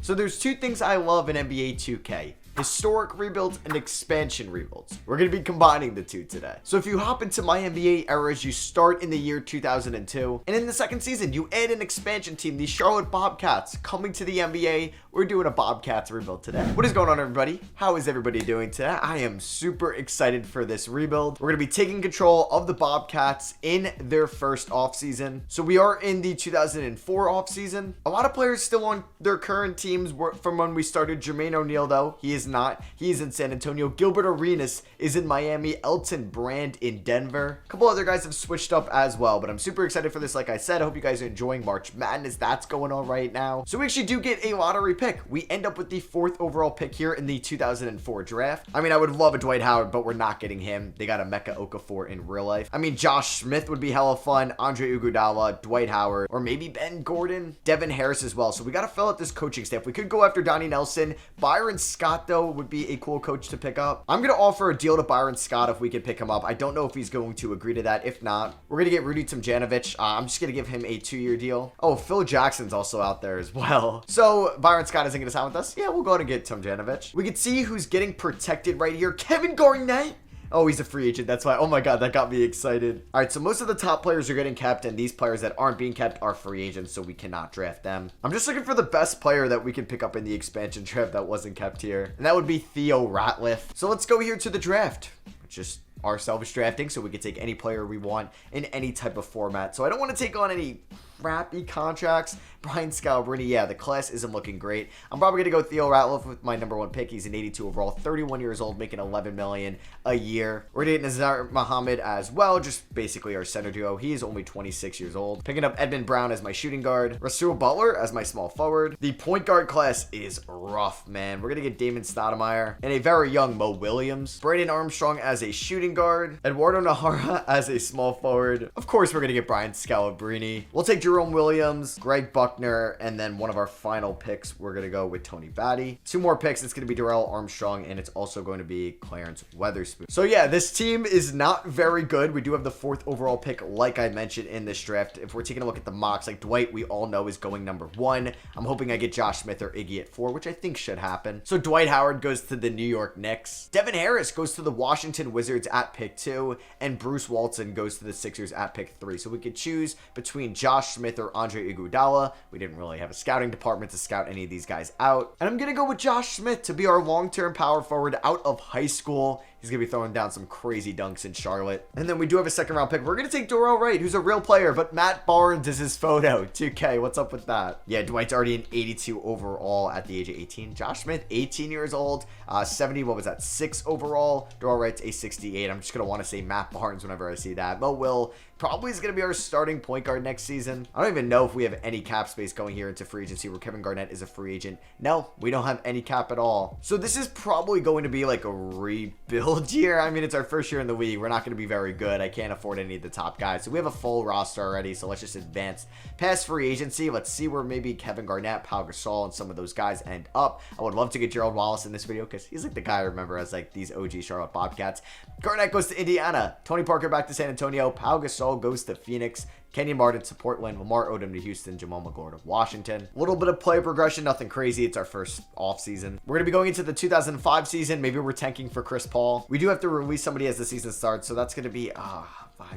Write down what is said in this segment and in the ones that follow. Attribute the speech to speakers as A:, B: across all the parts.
A: So there's two things I love in NBA 2K. Historic rebuilds and expansion rebuilds. We're going to be combining the two today. So if you hop into my NBA eras, you start in the year 2002, and in the second season, you add an expansion team, the Charlotte Bobcats, coming to the NBA. We're doing a Bobcats rebuild today. What is going on, everybody? How is everybody doing today? I am super excited for this rebuild. We're going to be taking control of the Bobcats in their first offseason. So we are in the 2004 offseason. A lot of players still on their current teams from when we started. Jermaine O'Neal, though, he is not. He's in San Antonio. Gilbert Arenas is in Miami. Elton Brand in Denver. A couple other guys have switched up as well, but I'm super excited for this. Like I said, I hope you guys are enjoying March Madness. That's going on right now. So we actually do get a lottery pick. We end up with the 4th overall pick here in the 2004 draft. I mean, I would love a Dwight Howard, but we're not getting him. They got a Mecca Okafor in real life. I mean, Josh Smith would be hella fun. Andre Iguodala, Dwight Howard, or maybe Ben Gordon, Devin Harris as well. So we got to fill out this coaching staff. We could go after Donnie Nelson. Byron Scott, though, would be a cool coach to pick up. I'm going to offer a deal to Byron Scott if we can pick him up. I don't know if he's going to agree to that. If not, we're going to get Rudy Tomjanovich. I'm just going to give him a 2-year deal. Oh, Phil Jackson's also out there as well. So Byron Scott isn't going to sign with us. Yeah, we'll go ahead and get Tomjanovich. We can see who's getting protected right here. Kevin Garnett. Oh, he's a free agent. That's why. Oh my God, that got me excited. All right, so most of the top players are getting kept, and these players that aren't being kept are free agents, so we cannot draft them. I'm just looking for the best player that we can pick up in the expansion draft that wasn't kept here, and that would be Theo Ratliff. So let's go here to the draft. Just ourselves drafting, so we can take any player we want in any type of format. So I don't want to take on any crappy contracts. Brian Scalabrine, yeah, the class isn't looking great. I'm probably going to go Theo Ratliff with my number 1 pick. He's an 82 overall, 31 years old, making $11 million a year. We're getting Nazar Muhammad as well, just basically our center duo. He is only 26 years old. Picking up Edmund Brown as my shooting guard, Rasul Butler as my small forward. The point guard class is rough, man. We're going to get Damon Stoudemire and a very young Mo Williams. Brandon Armstrong as a shooting guard. Eduardo Nahara as a small forward. Of course, we're going to get Brian Scalabrine. We'll take Jerome Williams, Greg Buckner, and then one of our final picks, we're going to go with Tony Batty. 2 more picks, it's going to be Darrell Armstrong, and it's also going to be Clarence Weatherspoon. So yeah, this team is not very good. We do have the 4th overall pick, like I mentioned in this draft. If we're taking a look at the mocks, like Dwight, we all know is going number 1. I'm hoping I get Josh Smith or Iggy at 4, which I think should happen. So Dwight Howard goes to the New York Knicks. Devin Harris goes to the Washington Wizards at pick 2, and Bruce Walton goes to the Sixers at pick 3. So we could choose between Josh Smith or Andre Iguodala. We didn't really have a scouting department to scout any of these guys out. And I'm going to go with Josh Smith to be our long-term power forward out of high school. He's going to be throwing down some crazy dunks in Charlotte. And then we do have a 2nd round pick. We're going to take Dorell Wright, who's a real player, but Matt Barnes is his photo. 2K, what's up with that? Yeah, Dwight's already an 82 overall at the age of 18. Josh Smith, 18 years old, 70, what was that, 6 overall. Dorell Wright's a 68. I'm just going to want to say Matt Barnes whenever I see that. Mo Will probably is going to be our starting point guard next season. I don't even know if we have any cap space going here into free agency where Kevin Garnett is a free agent. No, we don't have any cap at all. So this is probably going to be like a rebuild year. I mean, it's our first year in the league. We're not going to be very good. I can't afford any of the top guys. So we have a full roster already. So let's just advance past free agency. Let's see where maybe Kevin Garnett, Pau Gasol, and some of those guys end up. I would love to get Gerald Wallace in this video because he's like the guy I remember as like these OG Charlotte Bobcats. Garnett goes to Indiana. Tony Parker back to San Antonio. Pau Gasol goes to Phoenix. Kenyon Martin to Portland, Lamar Odom to Houston, Jamal McGlure to Washington. A little bit of player progression, nothing crazy. It's our first off season. We're going to be going into the 2005 season. Maybe we're tanking for Chris Paul. We do have to release somebody as the season starts, so that's going to be, I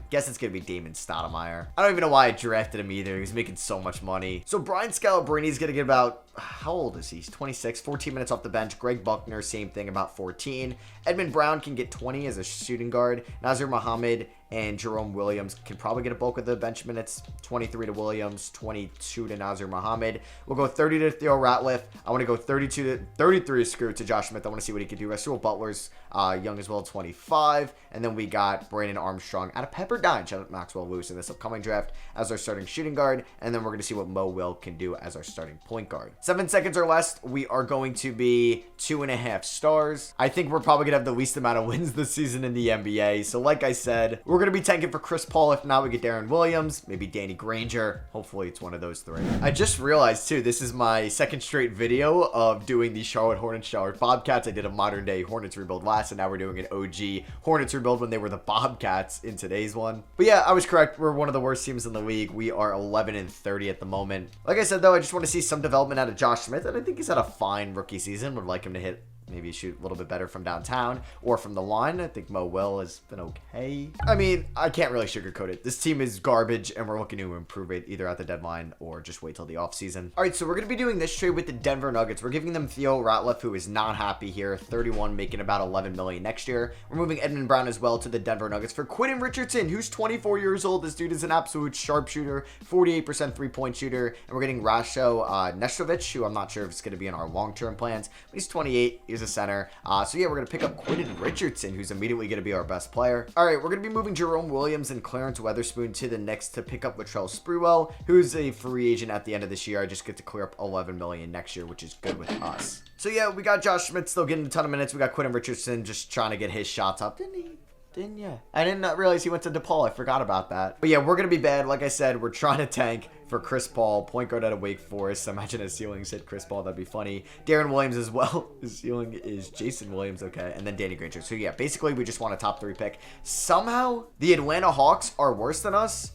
A: guess it's going to be Damon Stoudemire. I don't even know why I drafted him either. He was making so much money. So Brian Scalabrine is going to get about, how old is he? He's 26, 14 minutes off the bench. Greg Buckner, same thing, about 14. Edmund Brown can get 20 as a shooting guard. Nazar Muhammad and Jerome Williams can probably get a bulk of the bench minutes. 23 to Williams, 22 to Nazar Muhammad. We'll go 30 to Theo Ratliff. I want to go 33 to Josh Smith. I want to see what he can do. Rasul Butler's young as well, 25. And then we got Brandon Armstrong out of Pepperdine. Shout out Maxwell Lewis in this upcoming draft as our starting shooting guard. And then we're going to see what Mo Will can do as our starting point guard. 7 seconds or less, we are going to be 2.5 stars. I think we're probably going to have the least amount of wins this season in the NBA. So like I said, we're we're going to be tanking for Chris Paul. If not, we get Darren Williams, maybe Danny Granger. Hopefully it's one of those three. I just realized too, this is my second straight video of doing the Charlotte Hornets, Charlotte Bobcats. I did a modern day Hornets rebuild last, and now we're doing an OG Hornets rebuild when they were the Bobcats in today's one. But yeah, I was correct. We're one of the worst teams in the league. We are 11-30 at the moment. Like I said though, I just want to see some development out of Josh Smith, and I think he's had a fine rookie season. Would like him to hit, maybe shoot a little bit better from downtown or from the line. I think Mo Will has been okay. I mean, I can't really sugarcoat it. This team is garbage, and we're looking to improve it either at the deadline or just wait till the offseason. All right, so we're going to be doing this trade with the Denver Nuggets. We're giving them Theo Ratliff, who is not happy here, 31, making about $11 million next year. We're moving Edmund Brown as well to the Denver Nuggets for Quentin Richardson, who's 24 years old. This dude is an absolute sharpshooter, 48% three-point shooter. And we're getting Rasho Nestrovic, who I'm not sure if it's going to be in our long-term plans, but he's 28. He's a center. So yeah, we're going to pick up Quentin Richardson, who's immediately going to be our best player. All right, we're going to be moving Jerome Williams and Clarence Weatherspoon to the Knicks to pick up Latrell Sprewell, who's a free agent at the end of this year. I just get to clear up $11 million next year, which is good with us. So yeah, we got Josh Smith still getting a ton of minutes. We got Quentin Richardson just trying to get his shots up. Didn't he? Didn't ya? I did not realize he went to DePaul. I forgot about that. But yeah, we're going to be bad. Like I said, we're trying to tank for Chris Paul, point guard out of Wake Forest. Imagine his ceiling said Chris Paul. That'd be funny. Darren Williams as well. His ceiling is Jason Williams. Okay. And then Danny Granger. So yeah, basically we just want a top 3 pick. Somehow the Atlanta Hawks are worse than us.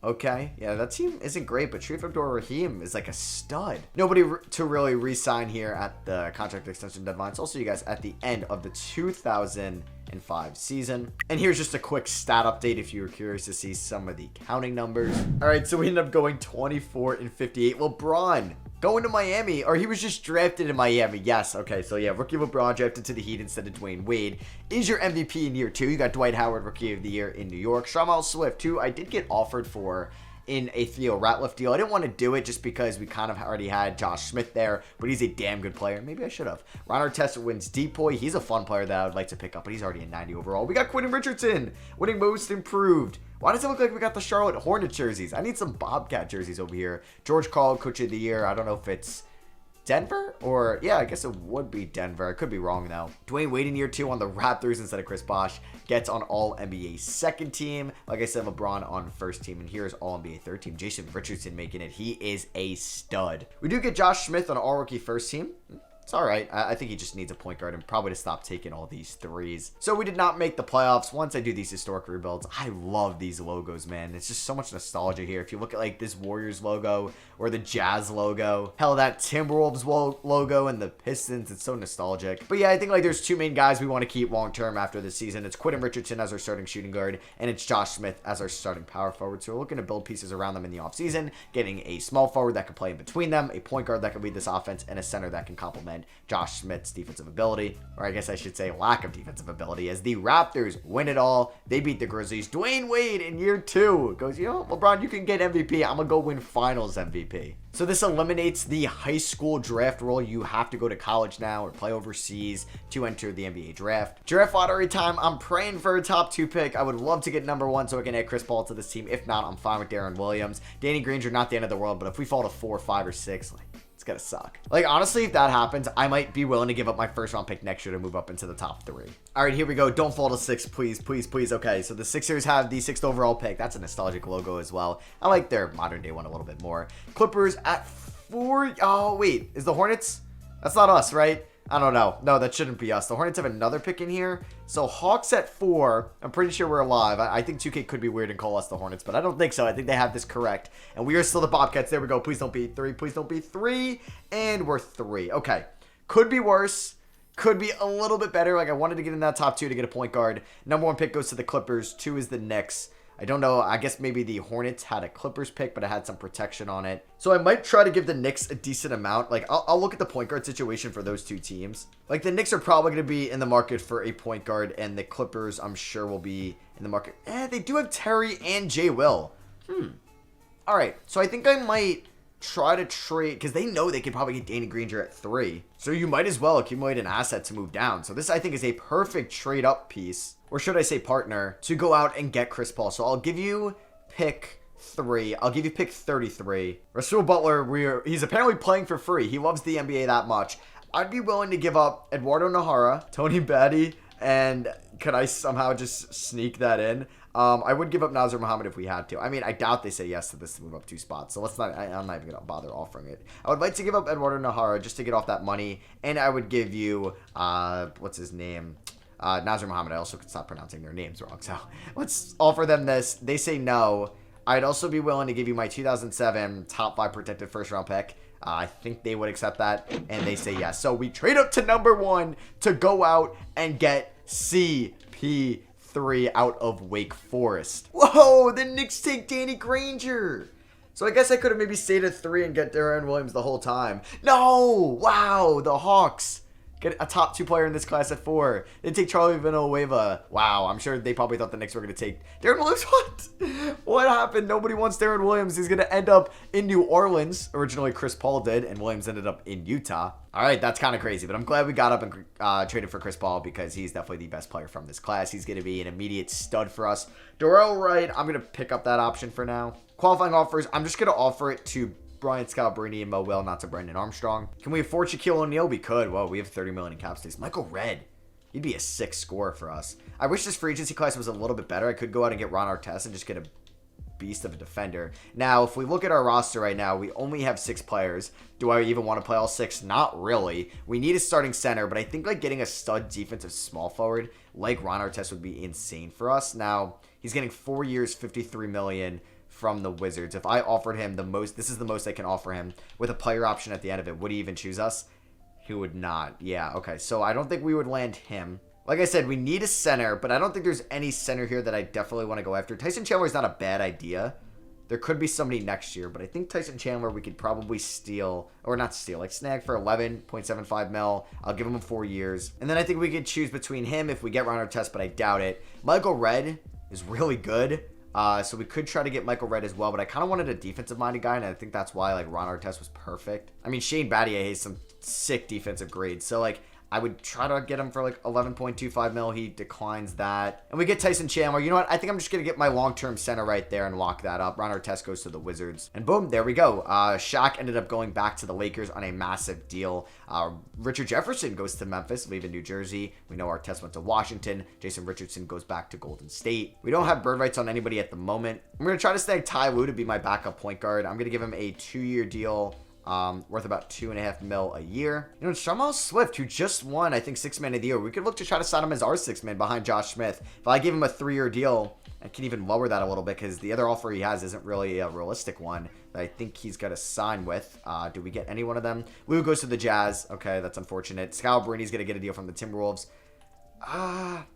A: Okay, yeah, that team isn't great, but Sharif Abdur-Rahim is like a stud. Nobody to really re-sign here at the contract extension deadline. It's also, you guys, at the end of the 2005 season. And here's just a quick stat update if you were curious to see some of the counting numbers. All right, so we ended up going 24-58. LeBron going to Miami, or he was just drafted in Miami. Yes, okay, so yeah, rookie LeBron drafted to the Heat instead of Dwayne Wade is your MVP in year 2. You got Dwight Howard, rookie of the year in New York. Shamal Swift, who I did get offered for in a Theo Ratliff deal. I didn't want to do it just because we kind of already had Josh Smith there, but he's a damn good player. Maybe I should have. Ron Artest wins Depoy. He's a fun player that I would like to pick up, but he's already a 90 overall. We got Quentin Richardson winning most improved. Why does it look like we got the Charlotte Hornets jerseys? I need some Bobcat jerseys over here. George Karl, coach of the year. I don't know if it's Denver or, yeah, I guess it would be Denver. I could be wrong though. Dwayne Wade in year 2 on the Raptors instead of Chris Bosh gets on all NBA second team. Like I said, LeBron on first team, and here's all NBA third team. Jason Richardson making it. He is a stud. We do get Josh Smith on all rookie first team. It's all right. I think he just needs a point guard and probably to stop taking all these threes. So we did not make the playoffs. Once I do these historic rebuilds, I love these logos, man. It's just so much nostalgia here. If you look at like this Warriors logo or the Jazz logo, hell, that Timberwolves logo and the Pistons, it's so nostalgic. But yeah, I think like there's 2 main guys we want to keep long term after this season. It's Quentin Richardson as our starting shooting guard, and it's Josh Smith as our starting power forward. So we're looking to build pieces around them in the offseason, getting a small forward that can play in between them, a point guard that can lead this offense, and a center that can complement Josh Smith's defensive ability, or I guess I should say lack of defensive ability, as the Raptors win it all. They beat the Grizzlies. Dwayne Wade in year 2 goes, you know, LeBron, you can get MVP. I'm gonna go win finals MVP. So this eliminates the high school draft rule. You have to go to college now or play overseas to enter the NBA draft. Draft lottery time. I'm praying for a top 2 pick. I would love to get number 1 so I can add Chris Paul to this team. If not, I'm fine with Darren Williams. Danny Granger, not the end of the world, but if we fall to 4, 5, or 6, like, it's gonna suck. Like, honestly, if that happens, I might be willing to give up my first round pick next year to move up into the top 3. All right, here we go. Don't fall to 6, please, please, please. Okay, so the Sixers have the 6th overall pick. That's a nostalgic logo as well. I like their modern day one a little bit more. Clippers at 4. Oh, wait, is the Hornets? That's not us, right? I don't know. No, that shouldn't be us. The Hornets have another pick in here. So Hawks at 4. I'm pretty sure we're alive. I think 2K could be weird and call us the Hornets, but I don't think so. I think they have this correct. And we are still the Bobcats. There we go. Please don't be 3. Please don't be 3. And we're 3. Okay. Could be worse. Could be a little bit better. Like, I wanted to get in that top 2 to get a point guard. Number 1 pick goes to the Clippers. 2 is the Knicks. I don't know. I guess maybe the Hornets had a Clippers pick, but it had some protection on it. So I might try to give the Knicks a decent amount. Like, I'll look at the point guard situation for those 2 teams. Like, the Knicks are probably going to be in the market for a point guard, and the Clippers, I'm sure, will be in the market. They do have Terry and Jay Will. All right. So I think I might try to trade, because they know they could probably get Danny Granger at 3. So you might as well accumulate an asset to move down. So this, I think, is a perfect trade up piece, or should I say partner, to go out and get Chris Paul. So I'll give you pick 3. I'll give you pick 33. Russell Butler, he's apparently playing for free. He loves the NBA that much. I'd be willing to give up Eduardo Nahara, Tony Batty, and could I somehow just sneak that in? I would give up Nazar Muhammad if we had to. I mean, I doubt they say yes to this to move up 2 spots. So let's not. I'm not even gonna bother offering it. I would like to give up Eduardo Nahara just to get off that money, and I would give you what's his name? Nazar Muhammad. I also could stop pronouncing their names wrong. So let's offer them this. They say no. I'd also be willing to give you my 2007 top 5 protected first round pick. I think they would accept that, and they say yes. So we trade up to number 1 to go out and get CP3 out of Wake Forest. Whoa, the Knicks take Danny Granger. So I guess I could have maybe stayed at 3 and get Deron Williams the whole time. No! Wow, the Hawks get a top 2 player in this class at 4. They take Charlie Villanueva. Wow, I'm sure they probably thought the Knicks were going to take Deron Williams. What? What happened? Nobody wants Deron Williams. He's going to end up in New Orleans. Originally, Chris Paul did, and Williams ended up in Utah. All right, that's kind of crazy, but I'm glad we got up and traded for Chris Paul because he's definitely the best player from this class. He's going to be an immediate stud for us. Dorell Wright, I'm going to pick up that option for now. Qualifying offers, I'm just going to offer it to Brian Scalabrine and Mo Will, not to Brendan Armstrong. Can we afford Shaquille O'Neal? We could. Whoa, we have $30 million in cap space. Michael Redd. He'd be a 6 scorer for us. I wish this free agency class was a little bit better. I could go out and get Ron Artest and just get a beast of a defender. Now, if we look at our roster right now, we only have 6 players. Do I even want to play all 6? Not really. We need a starting center, but I think like getting a stud defensive small forward like Ron Artest would be insane for us. Now, he's getting 4 years, $53 million from the Wizards. If I offered him the most, this is the most I can offer him with a player option at the end of it. Would he even choose us? He would not. Yeah, okay. So I don't think we would land him. Like I said, we need a center, but I don't think there's any center here that I definitely want to go after. Tyson Chandler is not a bad idea. There could be somebody next year, but I think Tyson Chandler we could probably steal, or not steal, like snag for 11.75 mil. I'll give him 4 years. And then I think we could choose between him if we get Ron Artest, but I doubt it. Michael Redd is really good. So we could try to get Michael Redd as well, but I kind of wanted a defensive-minded guy, and I think that's why, like, Ron Artest was perfect. I mean, Shane Battier has some sick defensive grades, so, like, I would try to get him for, like, 11.25 mil. He declines that. And we get Tyson Chandler. You know what? I think I'm just going to get my long-term center right there and lock that up. Ron Artest goes to the Wizards. And boom, there we go. Shaq ended up going back to the Lakers on a massive deal. Richard Jefferson goes to Memphis, leaving New Jersey. We know Artest went to Washington. Jason Richardson goes back to Golden State. We don't have bird rights on anybody at the moment. I'm going to try to snag Ty Lue to be my backup point guard. I'm going to give him a 2-year deal. Worth about $2.5 million a year. You know, Jamal Swift, who just won, I think, 6th man of the year. We could look to try to sign him as our 6th man behind Josh Smith. If I give him a 3-year deal, I can even lower that a little bit because the other offer he has isn't really a realistic one that I think he's got to sign with. Do we get any one of them? Lou goes to the Jazz. Okay, that's unfortunate. Scalabrine's going to get a deal from the Timberwolves. I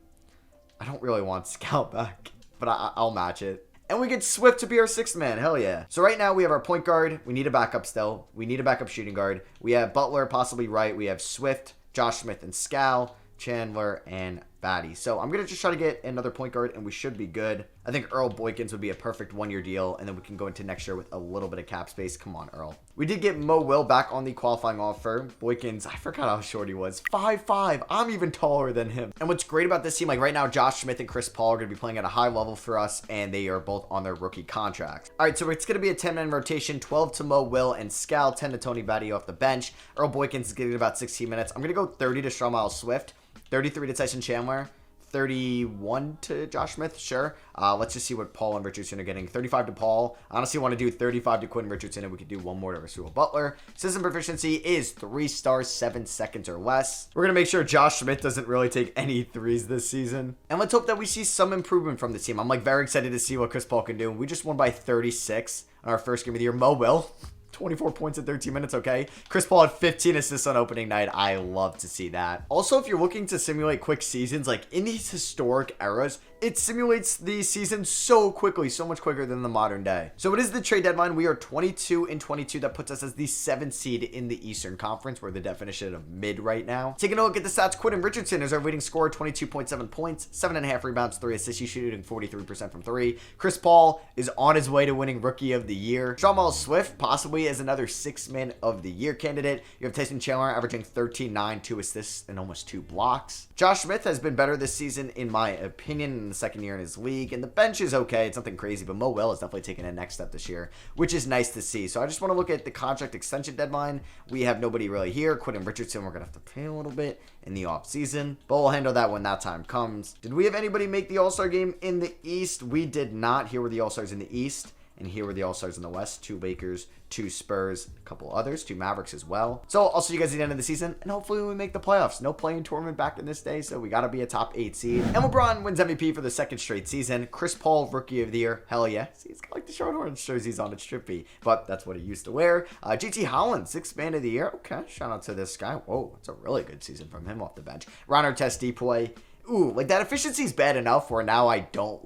A: don't really want Scal back, but I'll match it. And we get Swift to be our 6th man. Hell yeah. So right now we have our point guard. We need a backup still. We need a backup shooting guard. We have Butler, possibly Wright. We have Swift, Josh Smith, and Scal, Chandler, and Batty. So I'm going to just try to get another point guard, and we should be good. I think Earl Boykins would be a perfect 1-year deal, and then we can go into next year with a little bit of cap space. Come on, Earl. We did get Mo Will back on the qualifying offer. Boykins, I forgot how short he was. 5'5". I'm even taller than him. And what's great about this team, like right now, Josh Smith and Chris Paul are going to be playing at a high level for us, and they are both on their rookie contracts. All right, so it's going to be a 10-man rotation, 12 to Mo Will and Scal, 10 to Tony Batty off the bench. Earl Boykins is getting about 16 minutes. I'm going to go 30 to Shamel Swift, 33 to Tyson Chandler, 31 to Josh Smith, sure. Let's just see what Paul and Richardson are getting. 35 to Paul. I honestly want to do 35 to Quinn Richardson, and we could do one more to Rasul Butler. System proficiency is 3 stars, 7 seconds or less. We're going to make sure Josh Smith doesn't really take any threes this season. And let's hope that we see some improvement from the team. I'm like very excited to see what Chris Paul can do. We just won by 36 on our first game of the year. Mo Will. 24 points in 13 minutes, okay? Chris Paul had 15 assists on opening night. I love to see that. Also, if you're looking to simulate quick seasons, like in these historic eras, it simulates the season so quickly, so much quicker than the modern day. So it is the trade deadline. We are 22-22. That puts us as the 7th seed in the Eastern Conference. We're the definition of mid right now. Taking a look at the stats, Quentin Richardson is our leading scorer, 22.7 points, 7.5 rebounds, 3 assists. He's shooting 43% from 3. Chris Paul is on his way to winning Rookie of the Year. Jamal Swift possibly is another 6th man of the year candidate. You have Tyson Chandler averaging 13, 9, 2 assists, and almost 2 blocks. Josh Smith has been better this season, in my opinion. in the second year in his league, and the bench is okay. It's nothing crazy, but Mo Will is definitely taking a next step this year, which is nice to see. So I just want to look at the contract extension deadline. We have nobody really here. Quentin Richardson, we're going to have to pay a little bit in the offseason, but we'll handle that when that time comes. Did we have anybody make the All-Star game in the East? We did not. Here were the All-Stars in the East, and here were the All-Stars in the West. 2 Lakers, 2 Spurs, a couple others, 2 Mavericks as well. So I'll see you guys at the end of the season, and hopefully we make the playoffs. No play-in tournament back in this day, so we got to be a top 8 seed. And LeBron wins MVP for the 2nd straight season. Chris Paul, Rookie of the Year. Hell yeah. See, he's got like the Charlotte Hornets jerseys on. It's trippy, but that's what he used to wear. JT Holland, 6th Man of the Year. Okay, shout out to this guy. Whoa, it's a really good season from him off the bench. Ron Artest, Depoy. Ooh, like that efficiency's bad enough where now I don't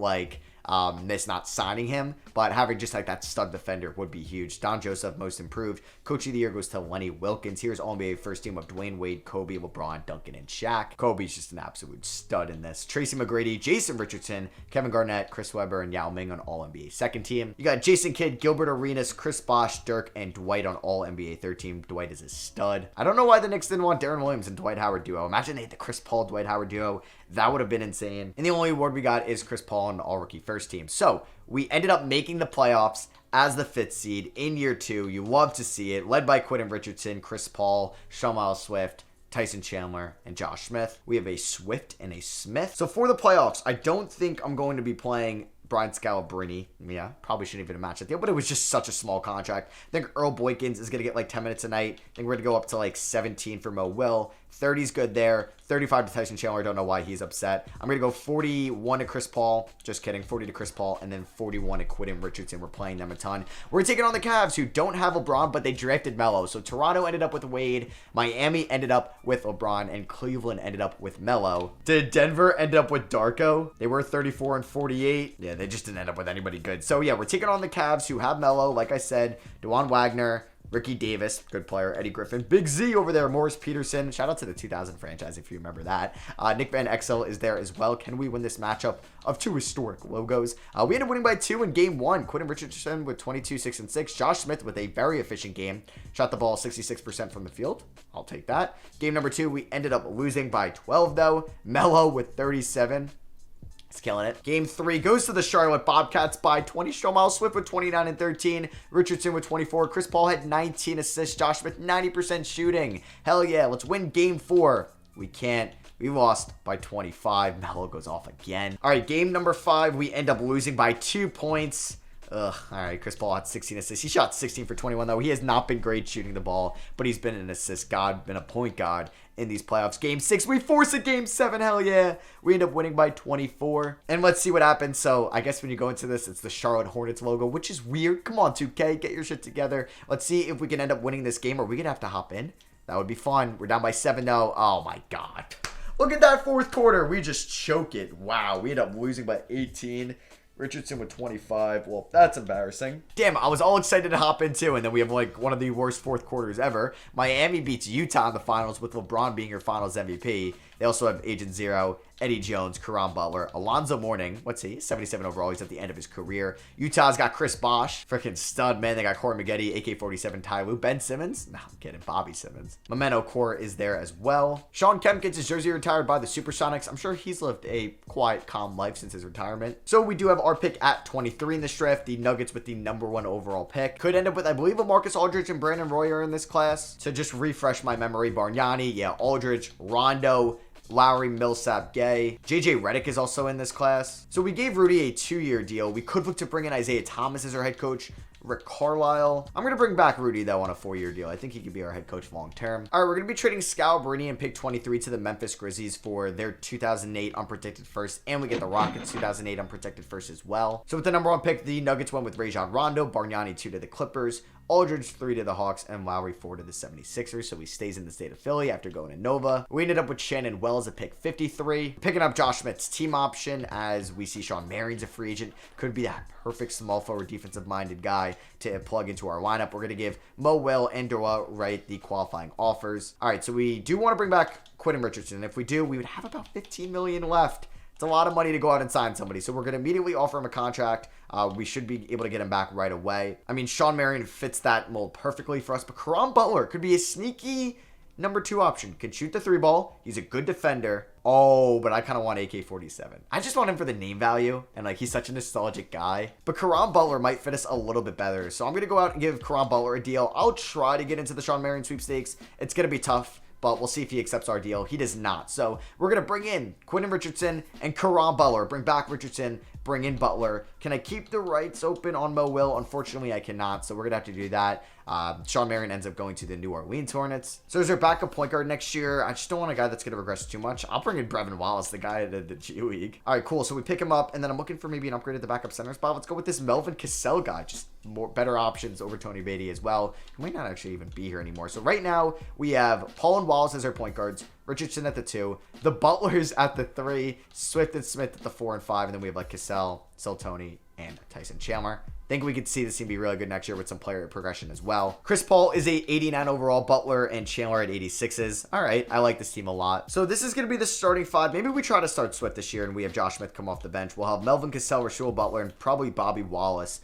A: miss not signing him, but having just like that stud defender would be huge. Don Joseph, Most Improved. Coach of the Year goes to Lenny Wilkins. Here's All-NBA first team of Dwayne Wade, Kobe, LeBron, Duncan, and Shaq. Kobe's just an absolute stud in this. Tracy McGrady, Jason Richardson, Kevin Garnett, Chris Webber, and Yao Ming on All-NBA second team. You got Jason Kidd, Gilbert Arenas, Chris Bosh, Dirk, and Dwight on All-NBA third team. Dwight is a stud. I don't know why the Knicks didn't want Darren Williams and Dwight Howard duo. Imagine they had the Chris Paul, Dwight Howard duo. That would have been insane. And the only award we got is Chris Paul on All-Rookie first team. So we ended up making the playoffs as the 5th seed in year 2. You love to see it. Led by Quentin Richardson, Chris Paul, Shawn Miles Swift, Tyson Chandler, and Josh Smith. We have a Swift and a Smith. So for the playoffs, I don't think I'm going to be playing Brian Scalabrine. Yeah, probably shouldn't even have matched that deal, but it was just such a small contract. I think Earl Boykins is going to get like 10 minutes a night. I think we're going to go up to like 17 for Mo Will. 30's good there. 35 to Tyson Chandler. I don't know why he's upset. I'm going to go 41 to Chris Paul. Just kidding. 40 to Chris Paul. And then 41 to Quentin Richardson. We're playing them a ton. We're taking on the Cavs, who don't have LeBron, but they drafted Melo. So Toronto ended up with Wade. Miami ended up with LeBron. And Cleveland ended up with Melo. Did Denver end up with Darko? They were 34 and 48. Yeah, they just didn't end up with anybody good. So yeah, we're taking on the Cavs, who have Melo. Like I said, DeJuan Wagner, Ricky Davis, good player, Eddie Griffin, Big Z over there, Morris Peterson. Shout out to the 2000 franchise if you remember that. Nick Van Exel is there as well. Can we win this matchup of 2 historic logos? We ended up winning by 2 in game 1. Quentin Richardson with 22, 6, and 6. Josh Smith with a very efficient game. Shot the ball 66% from the field. I'll take that. Game number 2, we ended up losing by 12 though. Melo with 37. He's killing it. Game 3 goes to the Charlotte Bobcats by 20. Shawn Miles Swift with 29 and 13. Richardson with 24. Chris Paul had 19 assists. Josh Smith 90% shooting. Hell yeah. Let's win game 4. We can't. We lost by 25. Melo goes off again. All right, game number 5. We end up losing by 2 points. Ugh, all right, Chris Paul had 16 assists. He shot 16 for 21, though. He has not been great shooting the ball, but he's been an assist god, been a point god in these playoffs. Game 6, we force a game 7, hell yeah. We end up winning by 24. And let's see what happens. So I guess when you go into this, it's the Charlotte Hornets logo, which is weird. Come on, 2K, get your shit together. Let's see if we can end up winning this game. Are we going to have to hop in? That would be fun. We're down by 7 now. Oh, my God. Look at that fourth quarter. We just choke it. Wow, we end up losing by 18. Richardson with 25. Well, that's embarrassing. Damn, I was all excited to hop into, and then we have like one of the worst fourth quarters ever. Miami beats Utah in the finals with LeBron being your finals MVP. They also have Agent Zero, Eddie Jones, Caron Butler, Alonzo Mourning. What's he? 77 overall. He's at the end of his career. Utah's got Chris Bosh. Freaking stud, man. They got Corey Maggette, AK-47, Ty Lue, Ben Simmons. No, I'm kidding. Bobby Simmons. Memento Core is there as well. Sean Kemp gets his jersey retired by the Supersonics. I'm sure he's lived a quiet, calm life since his retirement. So we do have our pick at 23 in this draft. The Nuggets with the #1 overall pick. Could end up with, I believe, a Marcus Aldridge and Brandon Royer in this class. To just refresh my memory, Bargnani, yeah, Aldridge, Rondo, Lowry, Millsap, Gay. JJ Redick is also in this class. So we gave Rudy a 2-year deal. We could look to bring in Isaiah Thomas as our head coach. Rick Carlisle. I'm going to bring back Rudy, though, on a 4-year deal. I think he could be our head coach long term. All right, we're going to be trading Scalabrine and pick 23 to the Memphis Grizzlies for their 2008 unprotected first, and we get the Rockets 2008 unprotected first as well. So with the #1 pick, the Nuggets went with Rajon Rondo, Bargnani 2 to the Clippers, Aldridge 3 to the Hawks, and Lowry 4 to the 76ers, so he stays in the state of Philly after going to Nova. We ended up with Shannon Wells at pick 53. Picking up Josh Smith's team option, as we see Shawn Marion's a free agent. Could be that perfect small forward defensive-minded guy to plug into our lineup. We're going to give Mo Will and Dua Wright the qualifying offers. All right, so we do want to bring back Quentin Richardson, and if we do, we would have about $15 million left. It's a lot of money to go out and sign somebody, so we're going to immediately offer him a contract. We should be able to get him back right away. I mean, Shawn Marion fits that mold perfectly for us, but Caron Butler could be a sneaky number 2 option. Can shoot the 3 ball. He's a good defender. Oh, but I kind of want AK-47. I just want him for the name value, and like he's such a nostalgic guy. But Caron Butler might fit us a little bit better, so I'm going to go out and give Caron Butler a deal. I'll try to get into the Shawn Marion sweepstakes. It's going to be tough, but we'll see if he accepts our deal. He does not. So we're going to bring in Quentin Richardson and Caron Butler. Bring back Richardson, bring in Butler. Can I keep the rights open on Mo Will? Unfortunately, I cannot, so we're going to have to do that. Shawn Marion ends up going to the New Orleans Hornets. So there's our backup point guard next year. I just don't want a guy that's going to regress too much. I'll bring in Brevin Wallace, the guy at the G League. All right, cool. So we pick him up, and then I'm looking for maybe an upgrade at the backup center spot. Let's go with this Melvin Cassell guy. Just better options over Tony Beatty as well. He might not actually even be here anymore. So right now we have Paul and Wallace as our point guards, Richardson at the 2, the Butlers at the 3, Swift and Smith at the 4 and 5, and then we have like Cassell, Tony, and Tyson Chandler. Think we could see this team be really good next year with some player progression as well. Chris Paul is a 89 overall, Butler and Chandler at 86s. All right, I like this team a lot. So this is going to be the starting 5. Maybe we try to start Swift this year and we have Josh Smith come off the bench. We'll have Melvin Cassell, Rasul Butler, and probably Bobby Wallace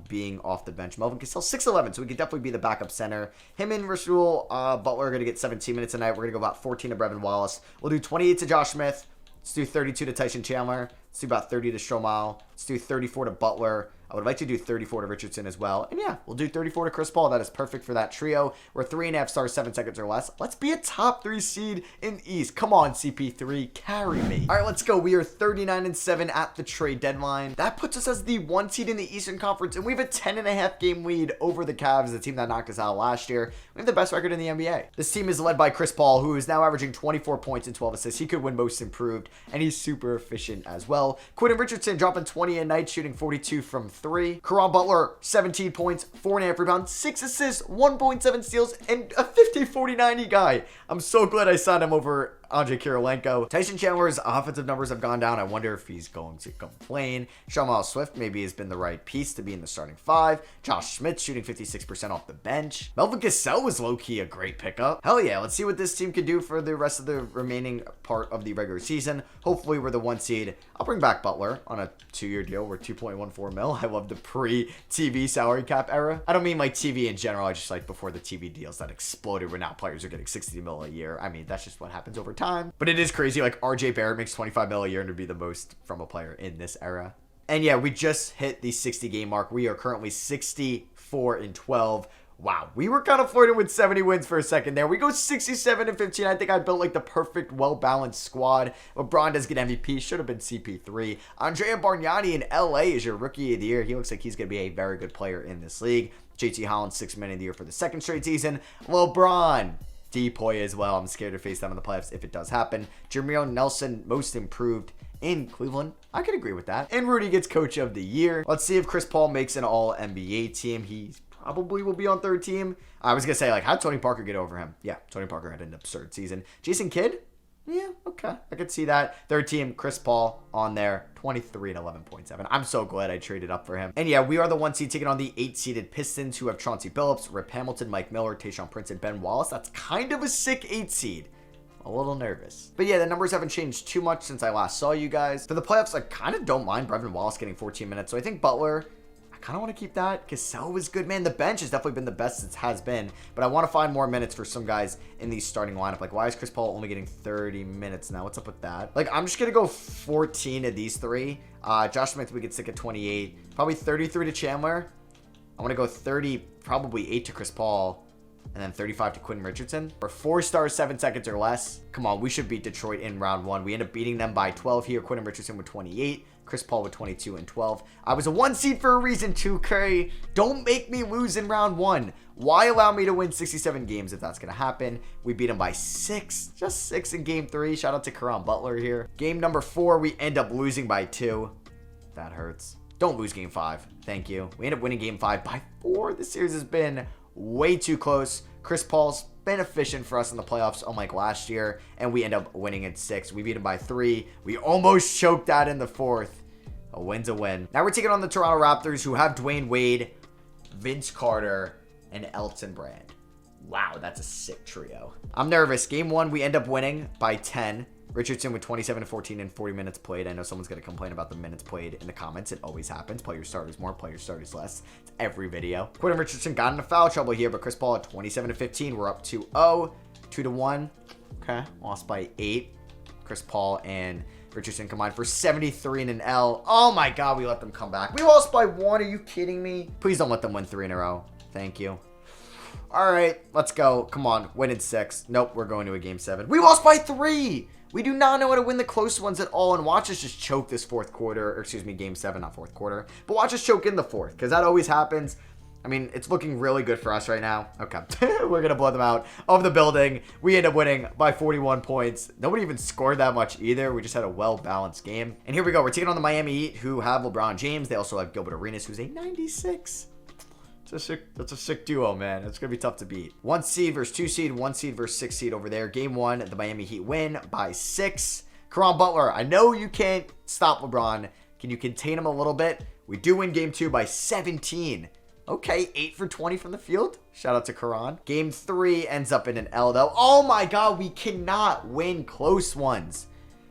A: being off the bench. Melvin Cassell 6'11", so he could definitely be the backup center. Him and Rasul Butler are going to get 17 minutes a night. We're going to go about 14 to Brevin Wallace. We'll do 28 to Josh Smith. Let's do 32 to Tyson Chandler. Let's do about 30 to Stromile. Let's do 34 to Butler. I would like to do 34 to Richardson as well. And yeah, we'll do 34 to Chris Paul. That is perfect for that trio. We're 3.5 stars, 7 seconds or less. Let's be a top 3 seed in the East. Come on, CP3, carry me. All right, let's go. We are 39-7 at the trade deadline. That puts us as the 1 seed in the Eastern Conference, and we have a 10.5 game lead over the Cavs, the team that knocked us out last year. We have the best record in the NBA. This team is led by Chris Paul, who is now averaging 24 points and 12 assists. He could win Most Improved, and he's super efficient as well. Quentin Richardson dropping 20 a night, shooting 42 from 3. Caron Butler, 17 points, 4.5 rebounds, 6 assists, 1.7 steals, and a 50-40-90 guy. I'm so glad I signed him over Andre Kirilenko. Tyson Chandler's offensive numbers have gone down. I wonder if he's going to complain. Stromile Swift maybe has been the right piece to be in the starting 5. Josh Smith shooting 56% off the bench. Melvin Cassell was low-key a great pickup. Hell yeah, let's see what this team can do for the rest of the remaining part of the regular season. Hopefully we're the 1 seed. I'll bring back Butler on a 2-year deal. We're 2.14 mil. I love the pre-TV salary cap era. I don't mean like TV in general. I just like before the TV deals that exploded where now players are getting 60 mil a year. I mean, that's just what happens over time. But it is crazy. Like RJ Barrett makes 25 mil a year and to be the most from a player in this era. And yeah, we just hit the 60 game mark. We are currently 64-12. Wow, we were kind of flirting with 70 wins for a second there. We go 67-15. I think I built like the perfect, well-balanced squad. LeBron does get MVP. Should have been CP3. Andrea Bargnani in LA is your rookie of the year. He looks like he's going to be a very good player in this league. JT Hollins, 6th man of the year for the 2nd straight season. LeBron Depoy as well. I'm scared to face them in the playoffs if it does happen. Jermaine Nelson, Most Improved in Cleveland. I could agree with that. And Rudy gets Coach of the Year. Let's see if Chris Paul makes an All-NBA team. He probably will be on 3rd team. I was going to say, like, how'd Tony Parker get over him? Yeah, Tony Parker had an absurd season. Jason Kidd? Yeah, okay. I could see that. 3rd team, Chris Paul on there. 23 and 11.7. I'm so glad I traded up for him. And yeah, we are the 1 seed taking on the 8-seeded Pistons, who have Chauncey Billups, Rip Hamilton, Mike Miller, Tayshaun Prince, and Ben Wallace. That's kind of a sick 8 seed. A little nervous. But yeah, the numbers haven't changed too much since I last saw you guys. For the playoffs, I kind of don't mind Brevin Wallace getting 14 minutes. So I think Butler, I kind of want to keep that. Cassell was good, man. The bench has definitely been the best it has been. But I want to find more minutes for some guys in the starting lineup. Like, why is Chris Paul only getting 30 minutes now? What's up with that? Like, I'm just going to go 14 of these 3. Josh Smith, we could stick at 28. Probably 33 to Chandler. I want to go 30, probably 8 to Chris Paul. And then 35 to Quentin Richardson. For 4 stars, 7 seconds or less. Come on, we should beat Detroit in round 1. We end up beating them by 12 here. Quentin Richardson with 28. Chris Paul with 22 and 12. I was a 1 seed for a reason, 2K. Don't make me lose in round 1. Why allow me to win 67 games if that's going to happen? We beat them by 6. Just 6 in game 3. Shout out to Caron Butler here. Game number 4, we end up losing by 2. That hurts. Don't lose game 5. Thank you. We end up winning game 5 by 4. This series has been way too close. Chris Paul's been efficient for us in the playoffs, unlike last year, and we end up winning in 6. We beat him by 3. We almost choked that in the 4th. A win's a win. Now we're taking on the Toronto Raptors, who have Dwayne Wade, Vince Carter, and Elton Brand. Wow, that's a sick trio. I'm nervous. Game 1, we end up winning by 10. Richardson with 27 to 14 and 40 minutes played. I know someone's going to complain about the minutes played in the comments. It always happens. Play your starters more, play your starters less. It's every video. Quentin Richardson got into foul trouble here, but Chris Paul at 27 to 15. We're up 2-0. 2-1. Okay, lost by 8. Chris Paul and Richardson combined for 73 and an L. Oh my God, we let them come back. We lost by 1. Are you kidding me? Please don't let them win 3 in a row. Thank you. All right, let's go. Come on, win in 6. Nope, we're going to a game 7. We lost by 3. We do not know how to win the close ones at all, and watch us just choke this fourth quarter, or excuse me, game 7, not fourth quarter, but watch us choke in the fourth, because that always happens. I mean, it's looking really good for us right now. Okay, we're going to blow them out of the building. We end up winning by 41 points. Nobody even scored that much either. We just had a well-balanced game. And here we go. We're taking on the Miami Heat, who have LeBron James. They also have Gilbert Arenas, who's a 96. That's a sick duo, man. It's going to be tough to beat. 1 seed versus 2 seed, 1 seed versus 6 seed over there. Game 1, the Miami Heat win by 6. Caron Butler, I know you can't stop LeBron. Can you contain him a little bit? We do win game 2 by 17. Okay, 8 for 20 from the field. Shout out to Caron. Game 3 ends up in an L, though. Oh my God, we cannot win close ones.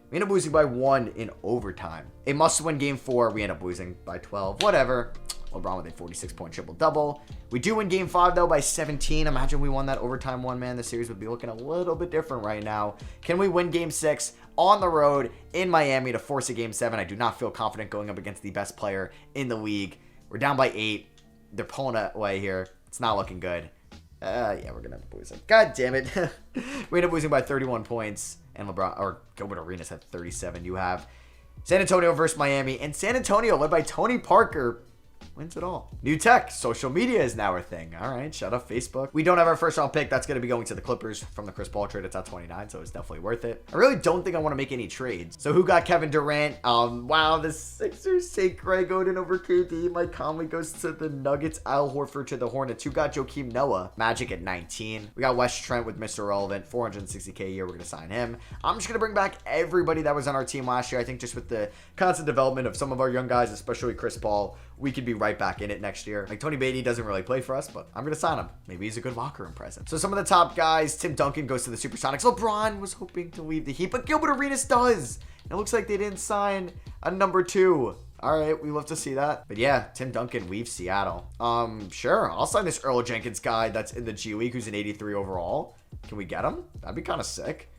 A: We end up losing by 1 in overtime. A must-win game 4. We end up losing by 12. Whatever. LeBron with a 46-point triple-double. We do win game 5, though, by 17. Imagine we won that overtime one, man. The series would be looking a little bit different right now. Can we win game 6 on the road in Miami to force a game 7? I do not feel confident going up against the best player in the league. We're down by 8. They're pulling away here. It's not looking good. Yeah, we're going to end up losing. God damn it. We end up losing by 31 points. And Gilbert Arenas had 37. You have San Antonio versus Miami. And San Antonio, led by Tony Parker, wins it all. New tech. Social media is now our thing. All right. Shout out Facebook. We don't have our first round pick. That's going to be going to the Clippers from the Chris Paul trade. It's at 29, so it's definitely worth it. I really don't think I want to make any trades. So who got Kevin Durant? Wow, the Sixers take Greg Oden over KD. Mike Conley goes to the Nuggets. Al Horford to the Hornets. Who got Joakim Noah? Magic at 19. We got Wes Trent with Mr. Relevant. $460K a year. We're going to sign him. I'm just going to bring back everybody that was on our team last year. I think just with the constant development of some of our young guys, especially Chris Paul, we could be right back in it next year. Like Tony Beatty doesn't really play for us, but I'm going to sign him. Maybe he's a good locker room presence. So some of the top guys, Tim Duncan goes to the Supersonics. LeBron was hoping to leave the Heat, but Gilbert Arenas does. It looks like they didn't sign a number 2. All right, we love to see that. But yeah, Tim Duncan leaves Seattle. Sure, I'll sign this Earl Jenkins guy that's in the G League who's an 83 overall. Can we get him? That'd be kind of sick.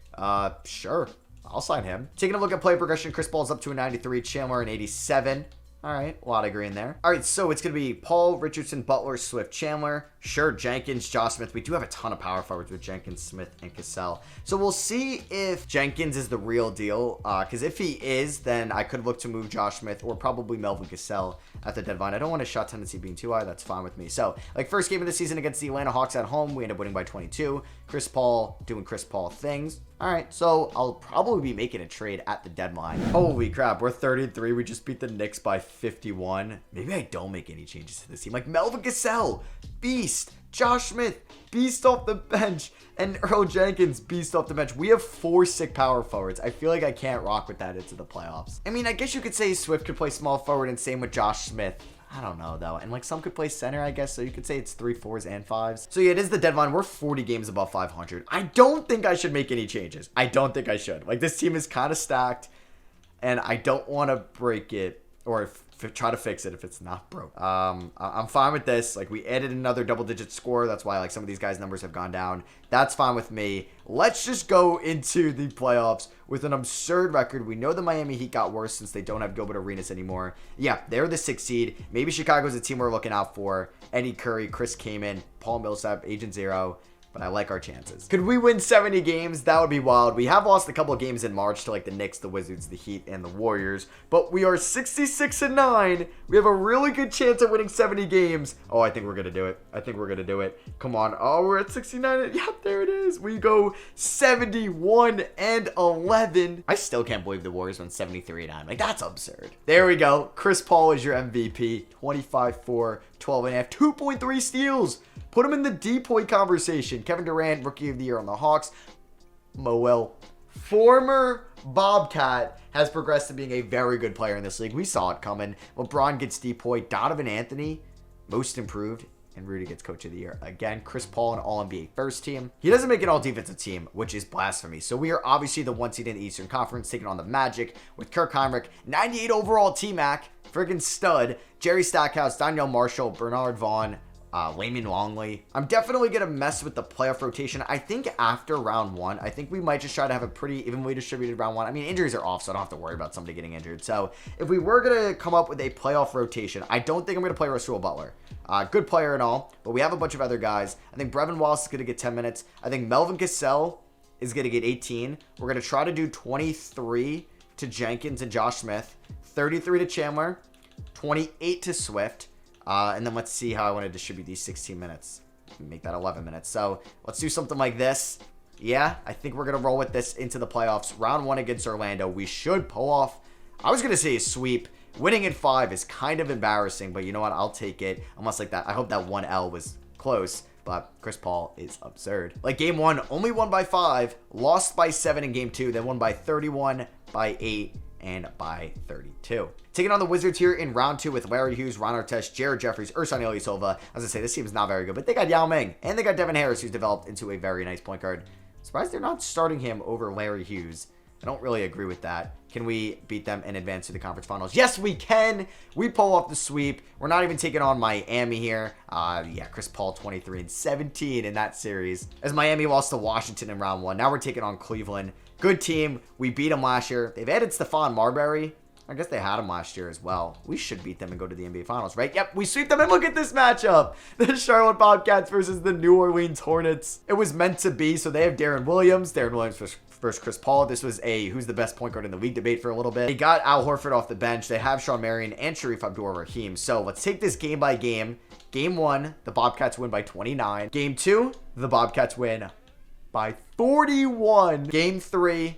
A: Sure, I'll sign him. Taking a look at play progression, Chris Paul's up to a 93, Chandler an 87. All right, a lot of green there. All right, so it's going to be Paul, Richardson, Butler, Swift, Chandler. Sure, Jenkins, Josh Smith. We do have a ton of power forwards with Jenkins, Smith, and Cassell. So we'll see if Jenkins is the real deal. Because if he is, then I could look to move Josh Smith or probably Melvin Cassell at the deadline. I don't want his shot tendency being too high. That's fine with me. So, like, first game of the season against the Atlanta Hawks at home, we end up winning by 22. Chris Paul doing Chris Paul things. All right, so I'll probably be making a trade at the deadline. Holy crap, we're 33. We just beat the Knicks by 51. Maybe I don't make any changes to this team. Like Melvin Cassell, beast. Josh Smith, beast off the bench. And Earl Jenkins, beast off the bench. We have 4 sick power forwards. I feel like I can't rock with that into the playoffs. I mean, I guess you could say Swift could play small forward and same with Josh Smith. I don't know, though. And, like, some could play center, I guess. So you could say it's 3 4s and 5s. So, yeah, it is the deadline. We're 40 games above 500. I don't think I should make any changes. I don't think I should. Like, this team is kind of stacked. And I don't want to break it or try to fix it if it's not broke. I'm fine with this. Like, we added another double-digit score. That's why, like, some of these guys' numbers have gone down. That's fine with me. Let's just go into the playoffs with an absurd record. We know the Miami Heat got worse since they don't have Gilbert Arenas anymore. Yeah, they're the 6th seed. Maybe Chicago's a team we're looking out for. Eddie Curry, Chris Kaman, Paul Millsap, Agent Zero. But I like our chances. Could we win 70 games? That would be wild. We have lost a couple of games in March to like the Knicks, the Wizards, the Heat, and the Warriors. But we are 66-9. We have a really good chance at winning 70 games. Oh, I think we're going to do it. I think we're going to do it. Come on. Oh, we're at 69. Yeah, there it is. We go 71-11. I still can't believe the Warriors went 73-9. Like, that's absurd. There we go. Chris Paul is your MVP. 25-4, 12.5, 2.3 steals. Put him in the D-point conversation. Kevin Durant, Rookie of the Year on the Hawks. Moel, former Bobcat, has progressed to being a very good player in this league. We saw it coming. LeBron gets D-point. Donovan Anthony, Most Improved. And Rudy gets Coach of the Year. Again, Chris Paul, an All-NBA first team. He doesn't make an all-defensive team, which is blasphemy. So we are obviously the 1 seed in the Eastern Conference, taking on the Magic with Kirk Heinrich, 98 overall T-Mac, friggin' stud, Jerry Stackhouse, Danielle Marshall, Bernard Vaughn, Layman Longley. I'm definitely going to mess with the playoff rotation. I think after round 1, I think we might just try to have a pretty evenly distributed round 1. I mean, injuries are off, so I don't have to worry about somebody getting injured. So if we were going to come up with a playoff rotation, I don't think I'm going to play Rasul Butler. Good player and all, but we have a bunch of other guys. I think Brevin Wallace is going to get 10 minutes. I think Melvin Cassell is going to get 18. We're going to try to do 23 to Jenkins and Josh Smith, 33 to Chandler, 28 to Swift. And then let's see how I want to distribute these 16 minutes. Make that 11 minutes. So let's do something like this. Yeah, I think we're going to roll with this into the playoffs. Round 1 against Orlando. We should pull off, I was going to say a sweep. Winning in 5 is kind of embarrassing, but you know what? I'll take it. Almost like that. I hope that 1L was close, but Chris Paul is absurd. Like game 1, only won by 5, lost by 7 in game 2, then won by 31, by 8, and by 32. Taking on the Wizards here in round 2 with Larry Hughes, Ron Artest, Jared Jeffries, Ersan Ilyasova. As I say, this team is not very good, but they got Yao Ming, and they got Devin Harris, who's developed into a very nice point guard. Surprised they're not starting him over Larry Hughes. I don't really agree with that. Can we beat them and advance to the conference finals? Yes, we can. We pull off the sweep. We're not even taking on Miami here. Yeah, Chris Paul 23 and 17 in that series. As Miami lost to Washington in round 1. Now we're taking on Cleveland. Good team. We beat them last year. They've added Stephon Marbury. I guess they had him last year as well. We should beat them and go to the NBA Finals, right? Yep, we sweep them, and look at this matchup. The Charlotte Bobcats versus the New Orleans Hornets. It was meant to be, so they have Darren Williams. Darren Williams versus Chris Paul. This was a who's the best point guard in the league debate for a little bit. They got Al Horford off the bench. They have Shawn Marion and Sharif Abdul-Rahim. So let's take this game by game. Game 1, the Bobcats win by 29. Game 2, the Bobcats win by 41. Game 3,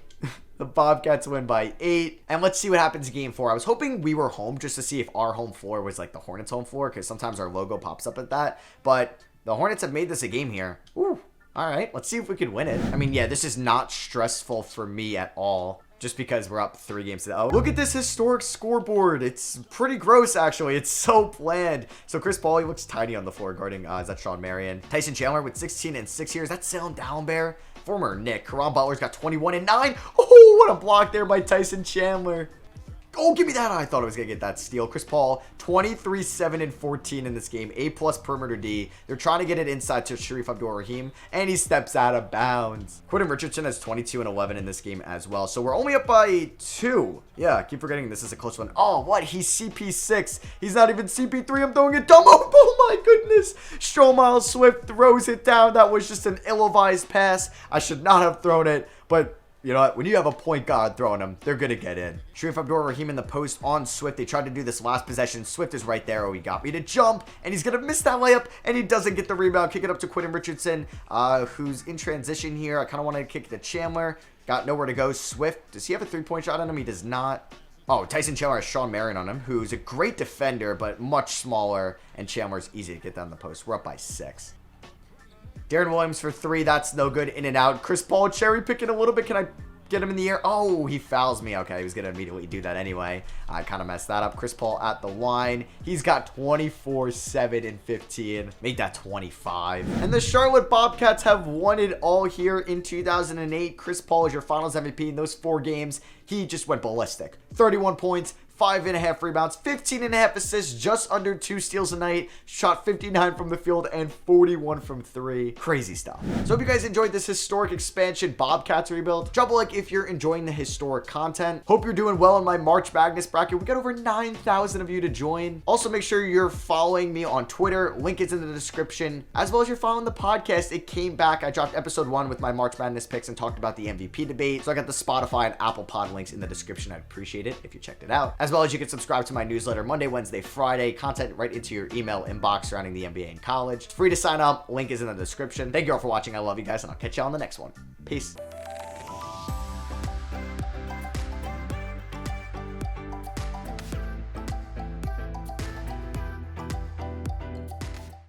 A: the Bobcats win by 8. And let's see what happens in game 4. I was hoping we were home just to see if our home floor was like the Hornets home floor, because sometimes our logo pops up at that. But the Hornets have made this a game here. Ooh. All right, let's see if we can win it. I mean, yeah, this is not stressful for me at all, just because we're up 3 games to 0. Look at this historic scoreboard. It's pretty gross, actually. It's so bland. So Chris Paul, he looks tiny on the floor guarding, is that Shawn Marion? Tyson Chandler with 16 and 6 years. That's Salem Dallenberg. Former Nick. Caron Butler's got 21 and 9. Oh, what a block there by Tyson Chandler. Oh, give me that. I thought I was going to get that steal. Chris Paul, 23, 7, and 14 in this game. A-plus perimeter D. They're trying to get it inside to Sharif Abdul-Rahim, and he steps out of bounds. Quentin Richardson has 22 and 11 in this game as well. So we're only up by 2. Yeah, I keep forgetting this is a close one. Oh, what? He's CP6. He's not even CP3. I'm throwing it dumb. Oh, my goodness. Stromile Swift throws it down. That was just an ill-advised pass. I should not have thrown it, but you know what? When you have a point guard throwing them, they're going to get in. Sharif Abdul-Rahim in the post on Swift. They tried to do this last possession. Swift is right there. Oh, he got me to jump, and he's going to miss that layup, and he doesn't get the rebound. Kick it up to Quentin Richardson, who's in transition here. I kind of want to kick it to Chandler. Got nowhere to go. Swift, does he have a three-point shot on him? He does not. Oh, Tyson Chandler has Shawn Marion on him, who's a great defender, but much smaller, and Chandler's easy to get down the post. We're up by 6. Darren Williams for 3. That's no good. In and out. Chris Paul cherry picking a little bit. Can I get him in the air? Oh, he fouls me. Okay, he was going to immediately do that anyway. I kind of messed that up. Chris Paul at the line. He's got 24, 7, and 15. Make that 25. And the Charlotte Bobcats have won it all here in 2008. Chris Paul is your finals MVP in those 4 games. He just went ballistic. 31 points. 5.5 rebounds, 15.5 assists, just under 2 steals a night, shot 59 from the field and 41 from 3. Crazy stuff. So hope you guys enjoyed this historic expansion Bobcats rebuild. Drop a like if you're enjoying the historic content. Hope you're doing well in my March Madness bracket. We got over 9,000 of you to join. Also, make sure you're following me on Twitter. Link is in the description. As well as you're following the podcast. It came back. I dropped episode 1 with my March Madness picks and talked about the MVP debate. So I got the Spotify and Apple Pod links in the description. I'd appreciate it if you checked it out. As well as you can subscribe to my newsletter Monday, Wednesday, Friday. Content right into your email inbox surrounding the NBA and college. It's free to sign up. Link is in the description. Thank you all for watching. I love you guys, and I'll catch you on the next one. Peace.